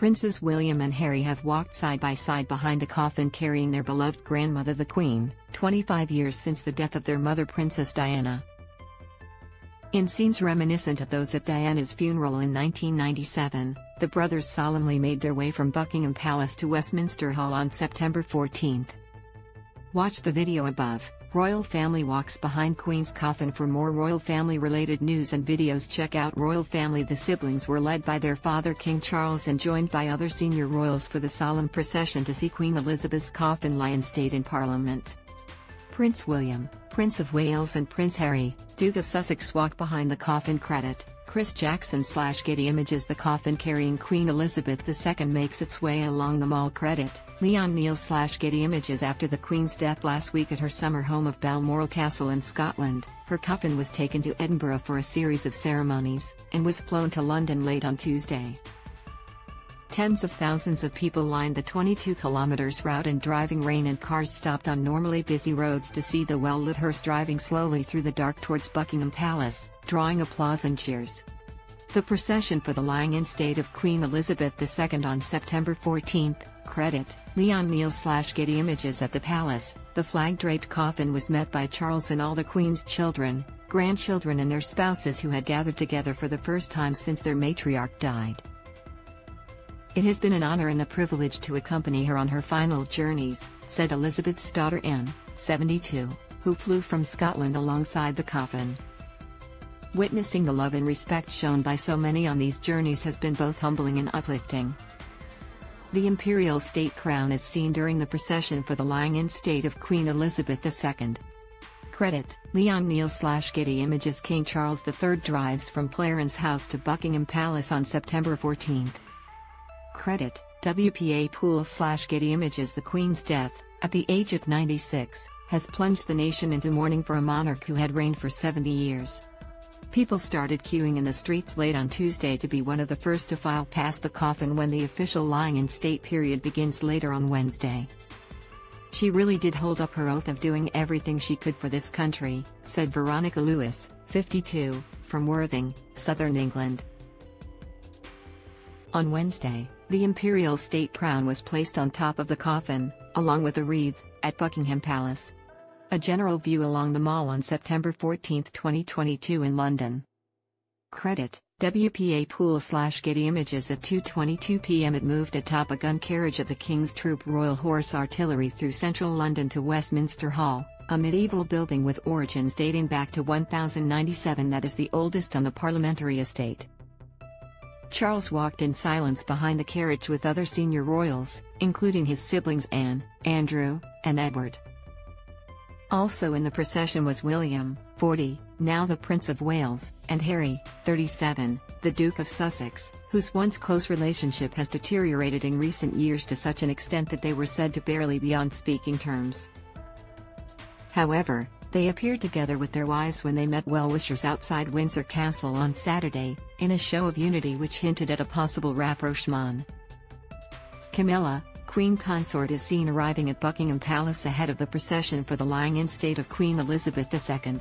Princes William and Harry have walked side by side behind the coffin carrying their beloved grandmother the Queen, 25 years since the death of their mother Princess Diana. In scenes reminiscent of those at Diana's funeral in 1997, the brothers solemnly made their way from Buckingham Palace to Westminster Hall on September 14. Watch the video above. Royal family walks behind Queen's coffin. For more royal family related news and videos, check out Royal Family. The siblings were led by their father King Charles and joined by other senior royals for the solemn procession to see Queen Elizabeth's coffin lie in state in Parliament. Prince William, Prince of Wales and Prince Harry, Duke of Sussex walk behind the coffin. Credit: Chris Jackson/Getty Images. The coffin carrying Queen Elizabeth II makes its way along the Mall. Credit: Leon Neil/Getty Images. After the Queen's death last week at her summer home of Balmoral Castle in Scotland, her coffin was taken to Edinburgh for a series of ceremonies, and was flown to London late on Tuesday. Tens of thousands of people lined the 22 km route in driving rain, and cars stopped on normally busy roads to see the well-lit hearse driving slowly through the dark towards Buckingham Palace, drawing applause and cheers. The procession for the lying-in state of Queen Elizabeth II on September 14. Credit: Leon Neil/Getty Images. At the palace, the flag-draped coffin was met by Charles and all the Queen's children, grandchildren and their spouses who had gathered together for the first time since their matriarch died. "It has been an honor and a privilege to accompany her on her final journeys," said Elizabeth's daughter Anne, 72, who flew from Scotland alongside the coffin. "Witnessing the love and respect shown by so many on these journeys has been both humbling and uplifting." The imperial state crown is seen during the procession for the lying-in state of Queen Elizabeth II. Credit: Leon Neil/Getty Images. King Charles III drives from Clarence House to Buckingham Palace on September 14. Credit: WPA Pool/Getty Images. The Queen's death, at the age of 96, has plunged the nation into mourning for a monarch who had reigned for 70 years. People started queuing in the streets late on Tuesday to be one of the first to file past the coffin when the official lying-in-state period begins later on Wednesday. "She really did hold up her oath of doing everything she could for this country," said Veronica Lewis, 52, from Worthing, southern England. On Wednesday, the imperial state crown was placed on top of the coffin, along with a wreath, at Buckingham Palace. A general view along the Mall on September 14, 2022 in London. Credit: WPA Pool/Getty Images. At 2:22 p.m. it moved atop a gun carriage of the King's Troop Royal Horse Artillery through central London to Westminster Hall, a medieval building with origins dating back to 1097 that is the oldest on the parliamentary estate. Charles walked in silence behind the carriage with other senior royals, including his siblings Anne, Andrew, and Edward. Also in the procession was William, 40, now the Prince of Wales, and Harry, 37, the Duke of Sussex, whose once close relationship has deteriorated in recent years to such an extent that they were said to barely be on speaking terms. However, they appeared together with their wives when they met well-wishers outside Windsor Castle on Saturday, in a show of unity which hinted at a possible rapprochement. Camilla, Queen Consort, is seen arriving at Buckingham Palace ahead of the procession for the lying-in state of Queen Elizabeth II.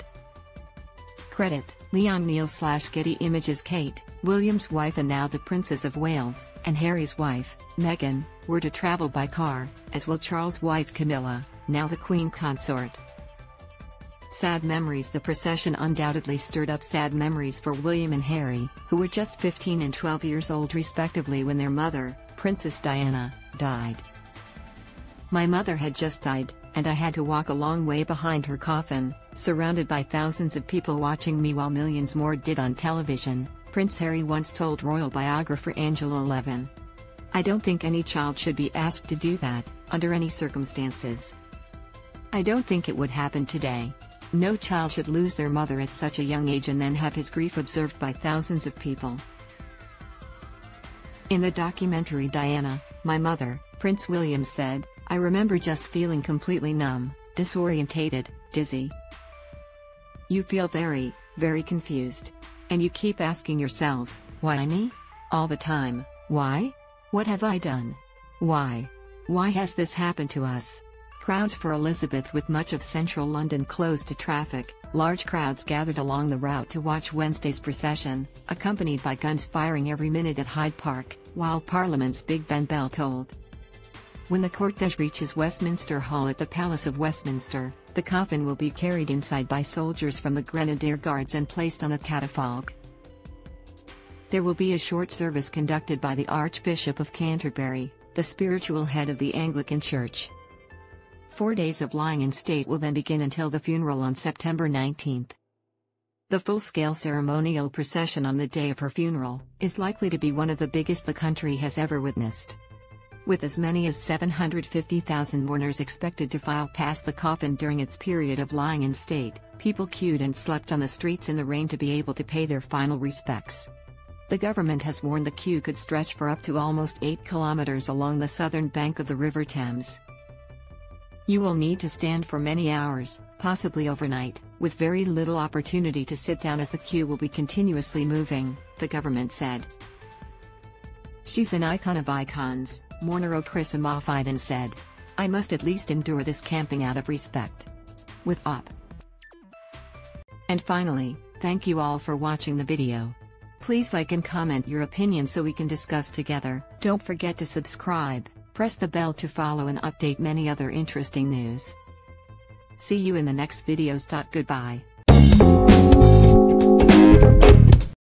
Credit: Leon Neil/Getty Images. Kate, William's wife and now the Princess of Wales, and Harry's wife, Meghan, were to travel by car, as will Charles' wife Camilla, now the Queen Consort. Sad memories. The procession undoubtedly stirred up sad memories for William and Harry, who were just 15 and 12 years old respectively when their mother, Princess Diana, died. "My mother had just died, and I had to walk a long way behind her coffin, surrounded by thousands of people watching me while millions more did on television," Prince Harry once told royal biographer Angela Levin. "I don't think any child should be asked to do that, under any circumstances. I don't think it would happen today. No child should lose their mother at such a young age and then have his grief observed by thousands of people." In the documentary Diana, My Mother, Prince William said, "I remember just feeling completely numb, disorientated, dizzy. You feel very, very confused. And you keep asking yourself, why me? All the time, why? What have I done? Why? Why has this happened to us?" Crowds for Elizabeth. With much of central London closed to traffic, large crowds gathered along the route to watch Wednesday's procession, accompanied by guns firing every minute at Hyde Park, while Parliament's Big Ben bell tolled. When the cortege reaches Westminster Hall at the Palace of Westminster, the coffin will be carried inside by soldiers from the Grenadier Guards and placed on a catafalque. There will be a short service conducted by the Archbishop of Canterbury, the spiritual head of the Anglican Church. 4 days of lying in state will then begin until the funeral on September 19. The full-scale ceremonial procession on the day of her funeral is likely to be one of the biggest the country has ever witnessed. With as many as 750,000 mourners expected to file past the coffin during its period of lying in state, people queued and slept on the streets in the rain to be able to pay their final respects. The government has warned the queue could stretch for up to almost 8 kilometers along the southern bank of the River Thames. You will need to stand for many hours, possibly overnight, with very little opportunity to sit down as the queue will be continuously moving, the government said. "She's an icon of icons," mourner O'Chris Moffiden said. "I must at least endure this camping out of respect." With op. And finally, thank you all for watching the video. Please like and comment your opinion so we can discuss together. Don't forget to subscribe, press the bell to follow and update many other interesting news. See you in the next videos. Goodbye.